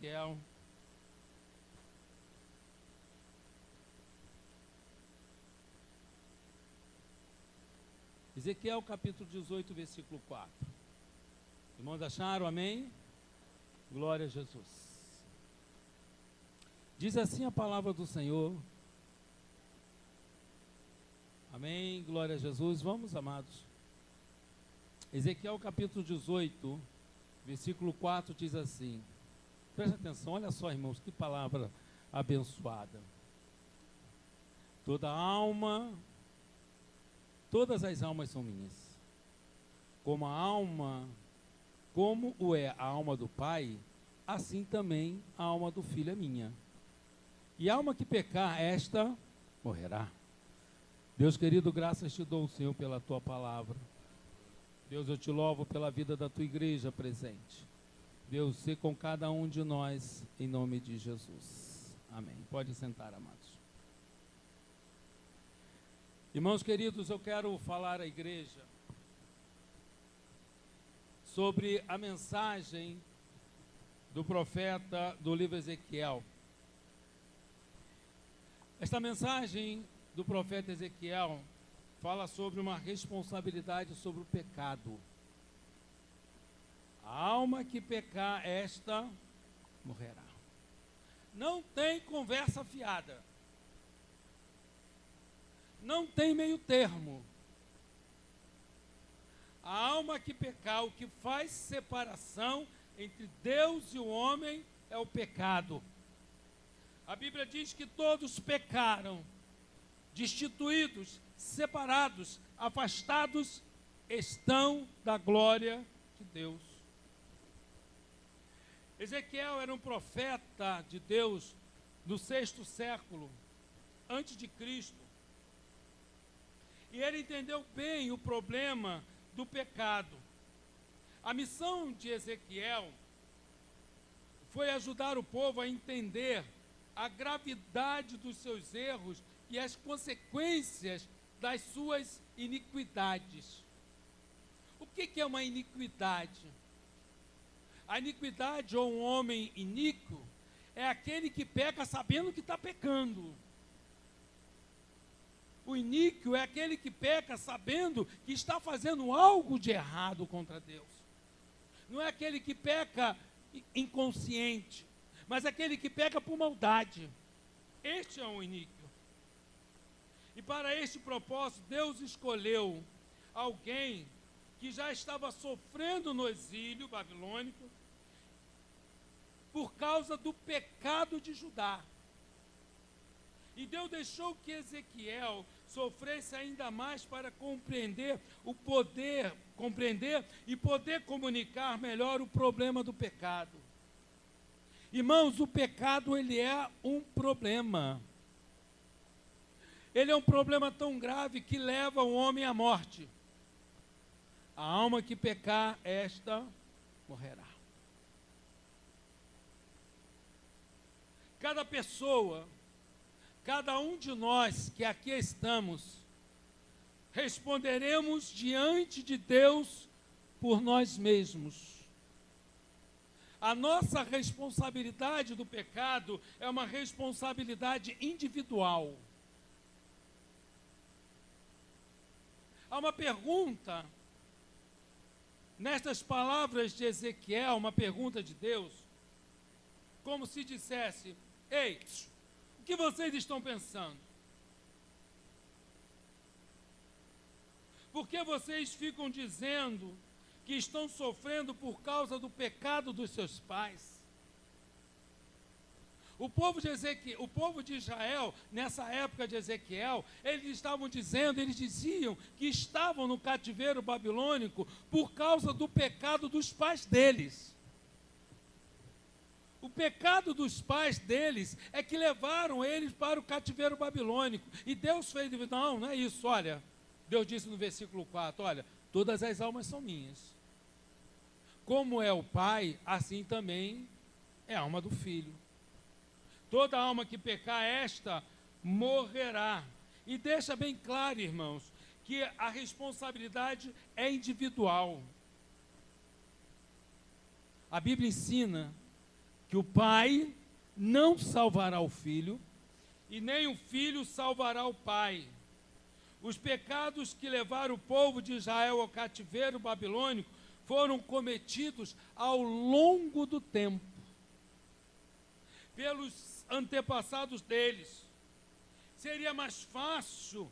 Ezequiel. Ezequiel capítulo 18, versículo 4. Irmãos, acharam? Amém? Glória a Jesus. Diz assim a palavra do Senhor. Amém? Glória a Jesus. Vamos, amados. Ezequiel capítulo 18, versículo 4 diz assim. Presta atenção, olha só, irmãos, que palavra abençoada. Todas as almas são minhas. Como o é a alma do Pai, assim também a alma do Filho é minha. E a alma que pecar, esta morrerá. Deus querido, graças te dou, Senhor, pela tua palavra. Deus, eu te louvo pela vida da tua igreja presente. Deus, se com cada um de nós, em nome de Jesus. Amém. Pode sentar, amados. Irmãos queridos, eu quero falar à igreja sobre a mensagem do profeta do livro Ezequiel. Esta mensagem do profeta Ezequiel fala sobre uma responsabilidade sobre o pecado. A alma que pecar, esta morrerá. Não tem conversa fiada. Não tem meio termo. A alma que pecar, o que faz separação entre Deus e o homem é o pecado. A Bíblia diz que todos pecaram, destituídos, separados, afastados, estão da glória de Deus. Ezequiel era um profeta de Deus no 6º século, antes de Cristo. E ele entendeu bem o problema do pecado. A missão de Ezequiel foi ajudar o povo a entender a gravidade dos seus erros e as consequências das suas iniquidades. O que é uma iniquidade? A iniquidade ou um homem iníquo é aquele que peca sabendo que está pecando. O iníquo é aquele que peca sabendo que está fazendo algo de errado contra Deus. Não é aquele que peca inconsciente, mas aquele que peca por maldade. Este é um iníquo. E para este propósito, Deus escolheu alguém que já estava sofrendo no exílio babilônico por causa do pecado de Judá. E Deus deixou que Ezequiel sofresse ainda mais para compreender e poder comunicar melhor o problema do pecado. Irmãos, o pecado, ele é um problema. Ele é um problema tão grave que leva o homem à morte. A alma que pecar, esta morrerá. Cada pessoa, cada um de nós que aqui estamos, responderemos diante de Deus por nós mesmos. A nossa responsabilidade do pecado é uma responsabilidade individual. Há uma pergunta, nestas palavras de Ezequiel, uma pergunta de Deus, como se dissesse: ei, o que vocês estão pensando? Por que vocês ficam dizendo que estão sofrendo por causa do pecado dos seus pais? O povo de Israel, nessa época de Ezequiel, eles diziam que estavam no cativeiro babilônico por causa do pecado dos pais deles. O pecado dos pais deles é que levaram eles para o cativeiro babilônico. E Deus fez, não é isso, olha. Deus disse no versículo 4, olha, todas as almas são minhas. Como é o Pai, assim também é a alma do Filho. Toda alma que pecar, esta morrerá. E deixa bem claro, irmãos, que a responsabilidade é individual. A Bíblia ensina que o pai não salvará o filho, e nem o filho salvará o pai. Os pecados que levaram o povo de Israel ao cativeiro babilônico foram cometidos ao longo do tempo, pelos antepassados deles. Seria mais fácil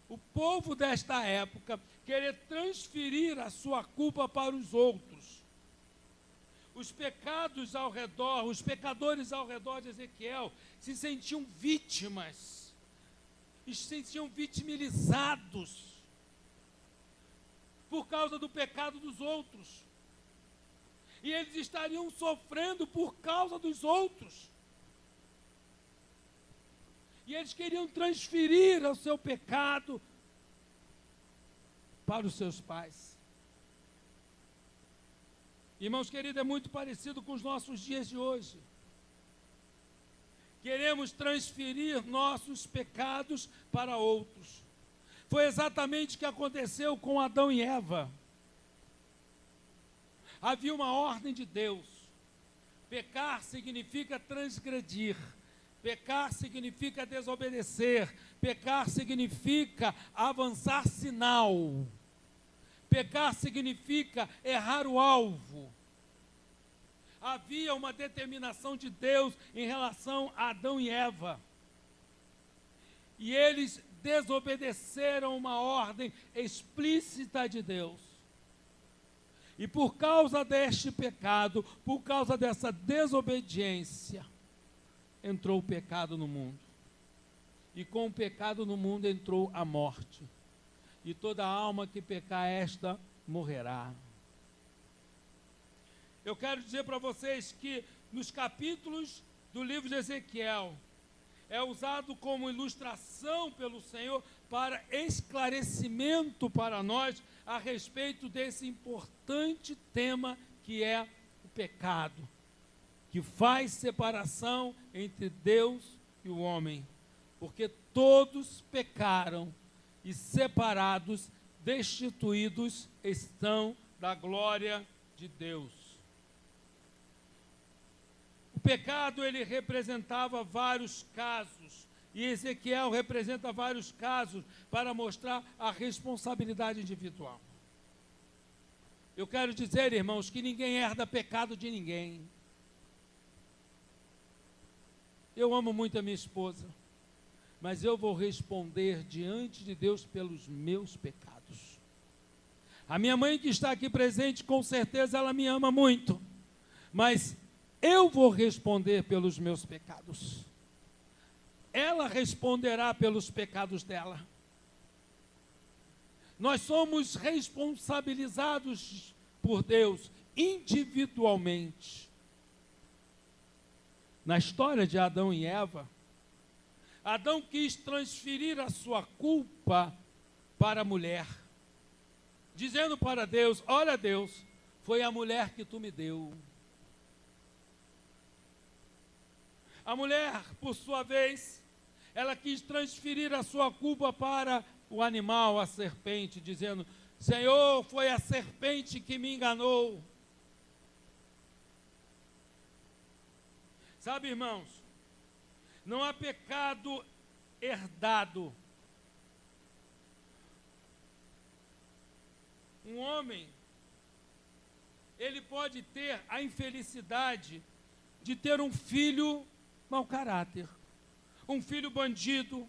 o povo desta época querer transferir a sua culpa para os outros. Os pecados ao redor, os pecadores ao redor de Ezequiel se sentiam vítimas, se sentiam vitimilizados por causa do pecado dos outros. E eles estariam sofrendo por causa dos outros. E eles queriam transferir o seu pecado para os seus pais. Irmãos queridos, é muito parecido com os nossos dias de hoje. Queremos transferir nossos pecados para outros. Foi exatamente o que aconteceu com Adão e Eva. Havia uma ordem de Deus. Pecar significa transgredir. Pecar significa desobedecer. Pecar significa avançar sinal. Pecar significa errar o alvo. Havia uma determinação de Deus em relação a Adão e Eva. E eles desobedeceram uma ordem explícita de Deus. E por causa deste pecado, por causa dessa desobediência, entrou o pecado no mundo. E com o pecado no mundo entrou a morte. E toda alma que pecar esta morrerá. Eu quero dizer para vocês que nos capítulos do livro de Ezequiel, é usado como ilustração pelo Senhor para esclarecimento para nós a respeito desse importante tema que é o pecado, que faz separação entre Deus e o homem, porque todos pecaram e separados, destituídos estão da glória de Deus. O pecado, ele representava vários casos, e Ezequiel representa vários casos para mostrar a responsabilidade individual. Eu quero dizer, irmãos, que ninguém herda pecado de ninguém. Eu amo muito a minha esposa, mas eu vou responder diante de Deus pelos meus pecados. A minha mãe que está aqui presente, com certeza ela me ama muito, mas eu vou responder pelos meus pecados. Ela responderá pelos pecados dela. Nós somos responsabilizados por Deus individualmente. Na história de Adão e Eva, Adão quis transferir a sua culpa para a mulher, dizendo para Deus: olha, Deus, foi a mulher que tu me deu. A mulher, por sua vez, ela quis transferir a sua culpa para o animal, a serpente, dizendo: Senhor, foi a serpente que me enganou. Sabe, irmãos, não há pecado herdado. Um homem, ele pode ter a infelicidade de ter um filho mau caráter, um filho bandido,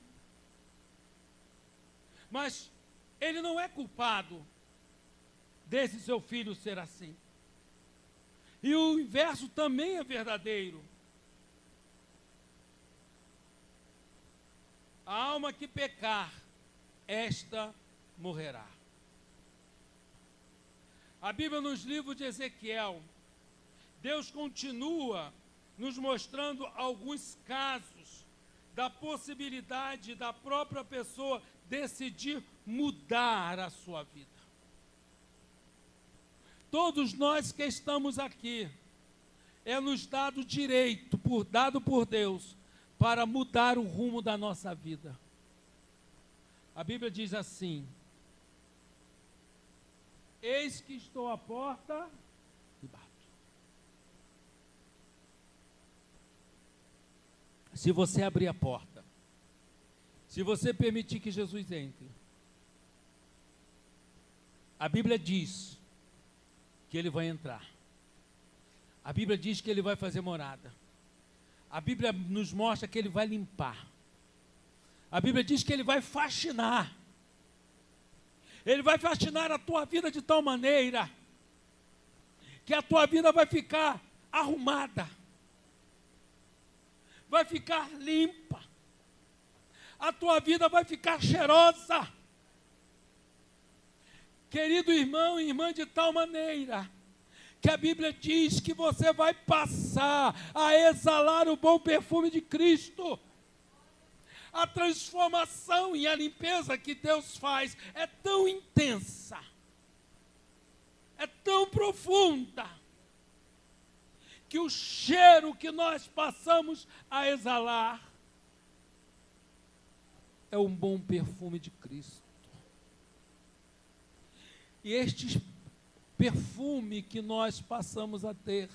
mas ele não é culpado desse seu filho ser assim. E o inverso também é verdadeiro. A alma que pecar, esta morrerá. A Bíblia, nos livros de Ezequiel, Deus continua nos mostrando alguns casos da possibilidade da própria pessoa decidir mudar a sua vida. Todos nós que estamos aqui, é nos dado direito, dado por Deus, para mudar o rumo da nossa vida. A Bíblia diz assim: eis que estou à porta e bato. Se você abrir a porta, se você permitir que Jesus entre, a Bíblia diz que Ele vai entrar. A Bíblia diz que Ele vai fazer morada. A Bíblia nos mostra que Ele vai limpar. A Bíblia diz que Ele vai faxinar. Ele vai faxinar a tua vida de tal maneira que a tua vida vai ficar arrumada, vai ficar limpa, a tua vida vai ficar cheirosa. Querido irmão e irmã, de tal maneira que a Bíblia diz que você vai passar a exalar o bom perfume de Cristo. A transformação e a limpeza que Deus faz é tão intensa, é tão profunda, que o cheiro que nós passamos a exalar é um bom perfume de Cristo. E este perfume que nós passamos a ter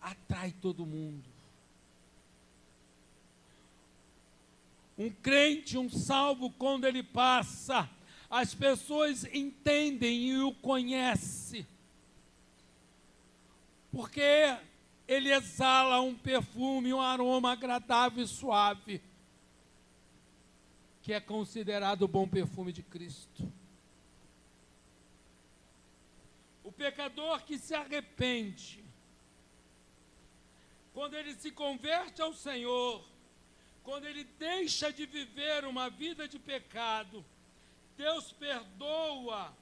atrai todo mundo. Um crente, um salvo, quando ele passa, as pessoas entendem e o conhecem, porque ele exala um perfume, um aroma agradável e suave, que é considerado o bom perfume de Cristo. O pecador que se arrepende, quando ele se converte ao Senhor, quando ele deixa de viver uma vida de pecado, Deus perdoa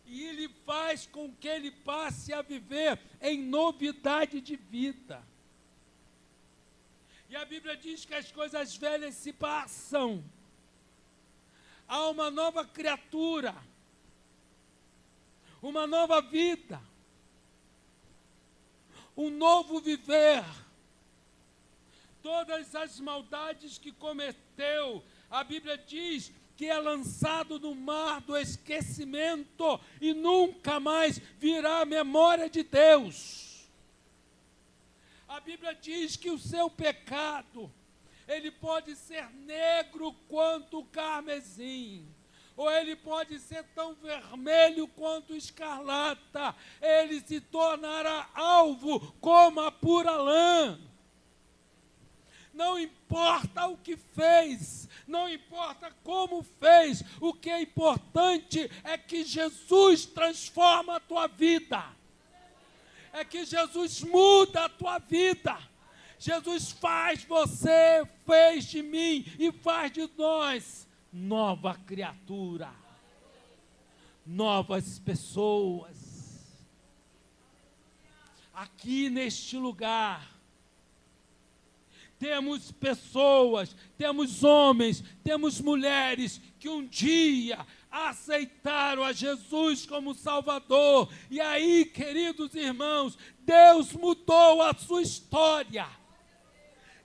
e Ele faz com que ele passe a viver em novidade de vida. E a Bíblia diz que as coisas velhas se passam, há uma nova criatura, uma nova vida, um novo viver. Todas as maldades que cometeu, a Bíblia diz que é lançado no mar do esquecimento e nunca mais virá à memória de Deus. A Bíblia diz que o seu pecado, ele pode ser negro quanto o carmesim, ou ele pode ser tão vermelho quanto escarlata, ele se tornará alvo como a pura lã. Não importa o que fez, não importa como fez, o que é importante é que Jesus transforma a tua vida, é que Jesus muda a tua vida. Jesus faz você, fez de mim e faz de nós nova criatura, novas pessoas. Aqui neste lugar, temos pessoas, temos homens, temos mulheres que um dia aceitaram a Jesus como Salvador. E aí, queridos irmãos, Deus mudou a sua história.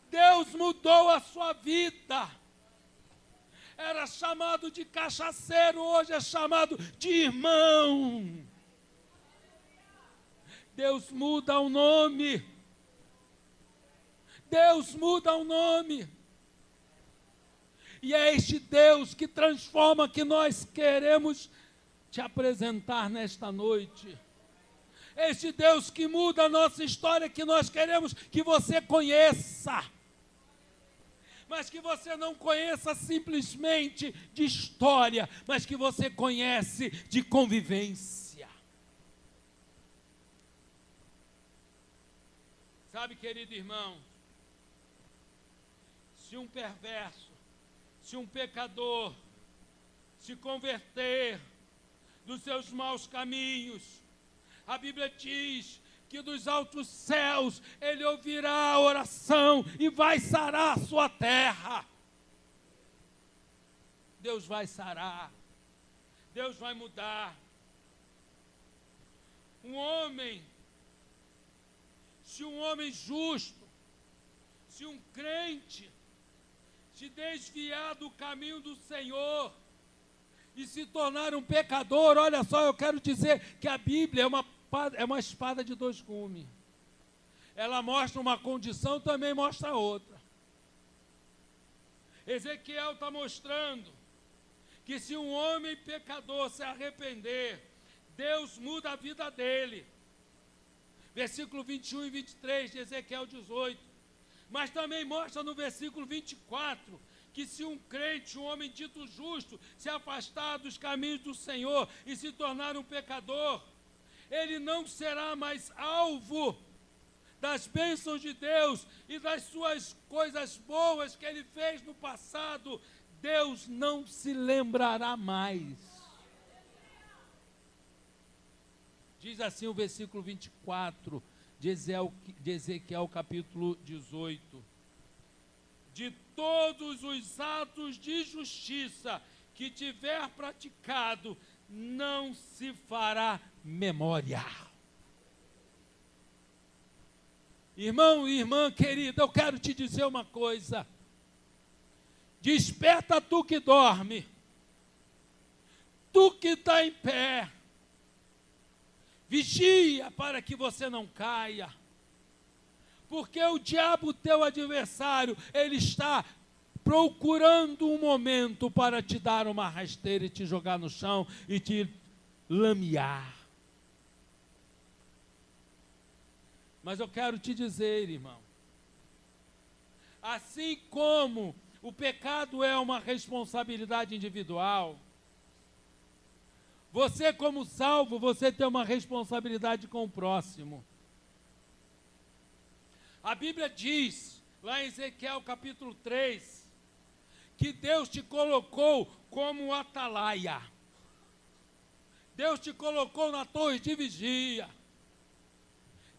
Deus mudou a sua vida. Era chamado de cachaceiro, hoje é chamado de irmão. Deus muda o nome. Deus muda o nome. E é este Deus que transforma que nós queremos te apresentar nesta noite. Este Deus que muda a nossa história, que nós queremos que você conheça. Mas que você não conheça simplesmente de história, mas que você conhece de convivência. Sabe, querido irmão, se um perverso, se um pecador se converter dos seus maus caminhos, a Bíblia diz que dos altos céus ele ouvirá a oração e vai sarar a sua terra. Deus vai sarar, Deus vai mudar. Se um homem justo, se um crente se desviar do caminho do Senhor e se tornar um pecador, olha só, eu quero dizer que a Bíblia é uma espada de dois gumes. Ela mostra uma condição, também mostra outra. Ezequiel está mostrando que se um homem pecador se arrepender, Deus muda a vida dele. Versículo 21 e 23 de Ezequiel 18. Mas também mostra no versículo 24 que se um crente, um homem dito justo, se afastar dos caminhos do Senhor e se tornar um pecador, ele não será mais alvo das bênçãos de Deus e das suas coisas boas que ele fez no passado. Deus não se lembrará mais. Diz assim o versículo 24 de Ezequiel capítulo 18. De todos os atos de justiça que tiver praticado, não se fará memória. Irmão e irmã querida, eu quero te dizer uma coisa. Desperta tu que dorme, tu que está em pé, vigia para que você não caia, porque o diabo, teu adversário, ele está procurando um momento para te dar uma rasteira e te jogar no chão e te lamear. Mas eu quero te dizer, irmão, assim como o pecado é uma responsabilidade individual, você como salvo, você tem uma responsabilidade com o próximo. A Bíblia diz, lá em Ezequiel capítulo 3, que Deus te colocou como atalaia. Deus te colocou na torre de vigia.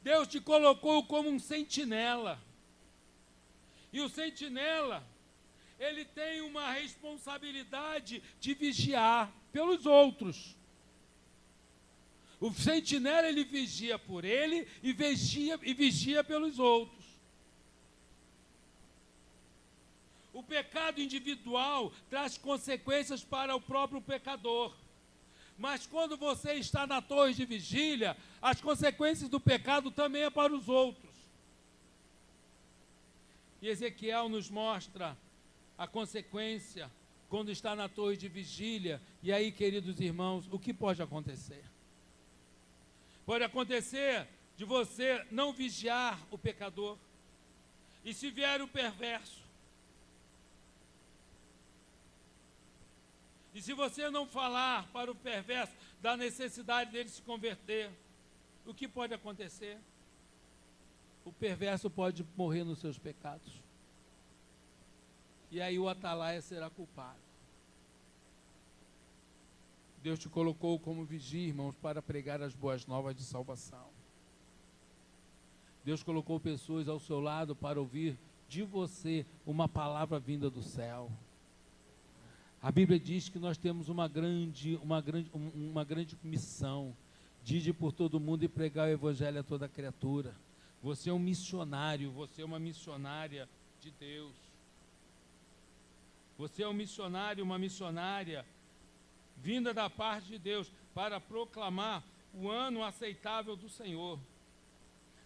Deus te colocou como um sentinela. E o sentinela, ele tem uma responsabilidade de vigiar pelos outros. O sentinela, ele vigia por ele e vigia pelos outros. O pecado individual traz consequências para o próprio pecador. Mas quando você está na torre de vigília, as consequências do pecado também é para os outros. E Ezequiel nos mostra a consequência quando está na torre de vigília. E aí, queridos irmãos, o que pode acontecer? Pode acontecer de você não vigiar o pecador. E se vier o perverso, e se você não falar para o perverso da necessidade dele se converter, o que pode acontecer? O perverso pode morrer nos seus pecados. E aí o atalaia será culpado. Deus te colocou como vigia, irmãos, para pregar as boas novas de salvação. Deus colocou pessoas ao seu lado para ouvir de você uma palavra vinda do céu. A Bíblia diz que nós temos uma grande missão, de ir por todo mundo e pregar o evangelho a toda criatura. Você é um missionário, você é uma missionária de Deus. Você é um missionário, uma missionária vinda da parte de Deus para proclamar o ano aceitável do Senhor.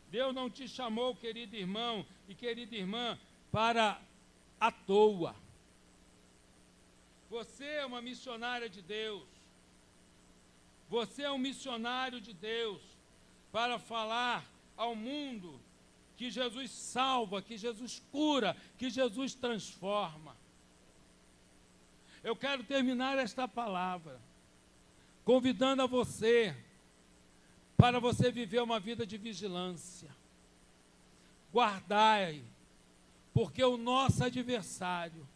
Deus não te chamou, querido irmão e querida irmã, para à toa. Você é uma missionária de Deus. Você é um missionário de Deus para falar ao mundo que Jesus salva, que Jesus cura, que Jesus transforma. Eu quero terminar esta palavra convidando a você para você viver uma vida de vigilância. Guardai, porque o nosso adversário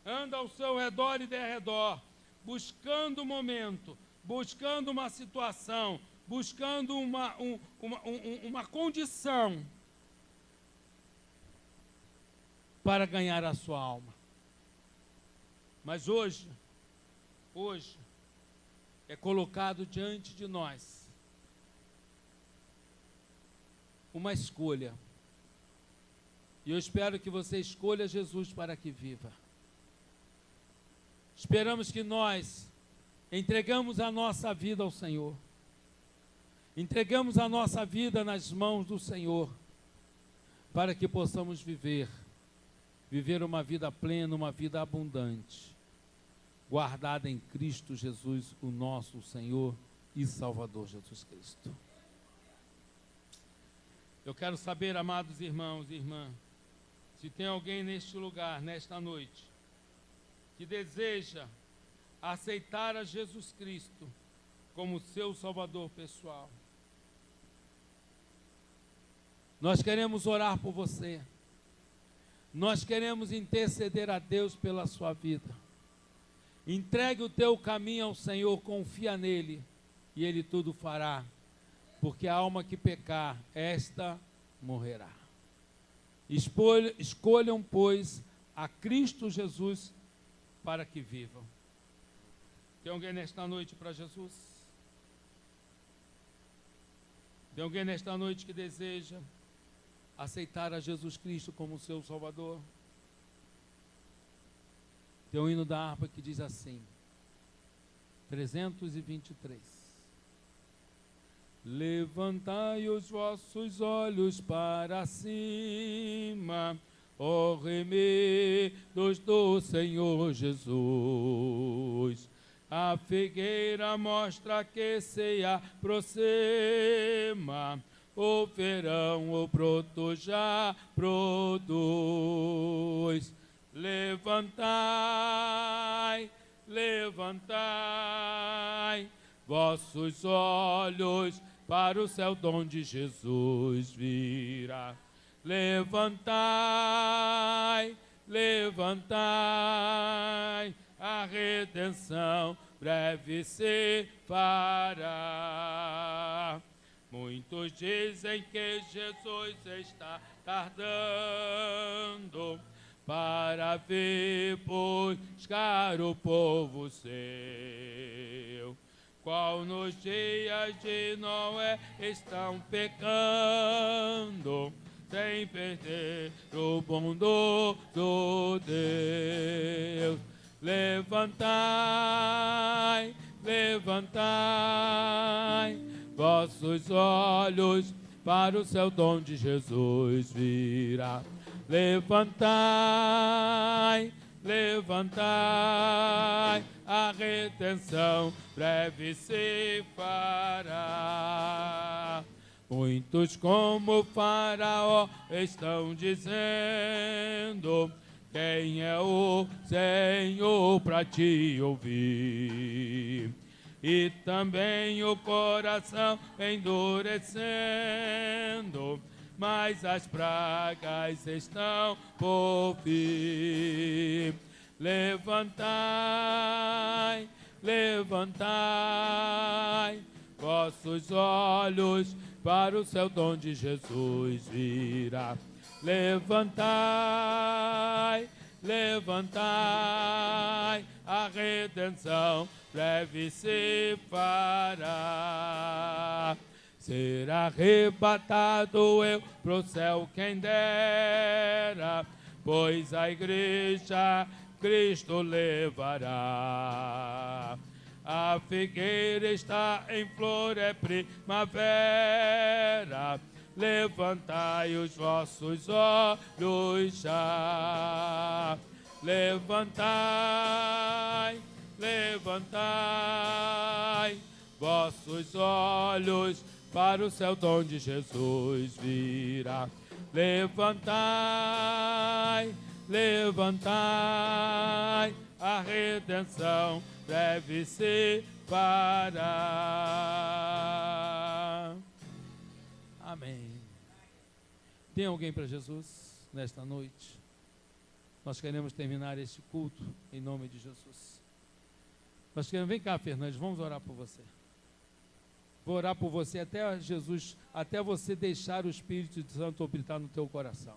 anda ao seu redor e derredor, buscando um momento, buscando uma situação, buscando uma condição para ganhar a sua alma. Mas hoje é colocado diante de nós uma escolha. E eu espero que você escolha Jesus para que viva. Esperamos que nós entregamos a nossa vida ao Senhor. Entregamos a nossa vida nas mãos do Senhor, para que possamos viver viver uma vida plena, uma vida abundante, guardada em Cristo Jesus, o nosso Senhor e Salvador Jesus Cristo. Eu quero saber, amados irmãos e irmãs, se tem alguém neste lugar, nesta noite, que deseja aceitar a Jesus Cristo como seu Salvador pessoal. Nós queremos orar por você. Nós queremos interceder a Deus pela sua vida. Entregue o teu caminho ao Senhor, confia nele, e Ele tudo fará. Porque a alma que pecar, esta morrerá. Escolham, pois, a Cristo Jesus para que vivam. Tem alguém nesta noite para Jesus? Tem alguém nesta noite que deseja aceitar a Jesus Cristo como seu Salvador? Tem um hino da harpa que diz assim, 323. Levantai os vossos olhos para cima, ó remedos do Senhor Jesus. A figueira mostra que se aproxima, o verão o broto já produz. Levantai, levantai vossos olhos para o céu donde Jesus virá. Levantai, levantai, a redenção breve se fará. Muitos dizem que Jesus está tardando para vir buscar o povo seu, qual nos dias de Noé estão pecando, sem perder o bondoso Deus. Levantai, levantai vossos olhos para o céu donde Jesus virá. Levantai, levantai, a redenção breve se fará. Muitos como Faraó estão dizendo, quem é o Senhor para te ouvir? E também o coração endurecendo, mas as pragas estão por vir. Levantai, levantai vossos olhos para o céu donde Jesus virá. Levantai, levantai, a redenção breve se fará. Será arrebatado eu pro céu quem dera, pois a igreja Cristo levará. A figueira está em flor, é primavera, levantai os vossos olhos já. Levantai, levantai vossos olhos para o céu donde Jesus virá. Levantai, levantai, a redenção breve se fará. Amém. Tem alguém para Jesus nesta noite? Nós queremos terminar este culto em nome de Jesus. Nós queremos, vem cá, Fernandes, vamos orar por você. Vou orar por você até Jesus, até você deixar o Espírito Santo habitar no teu coração.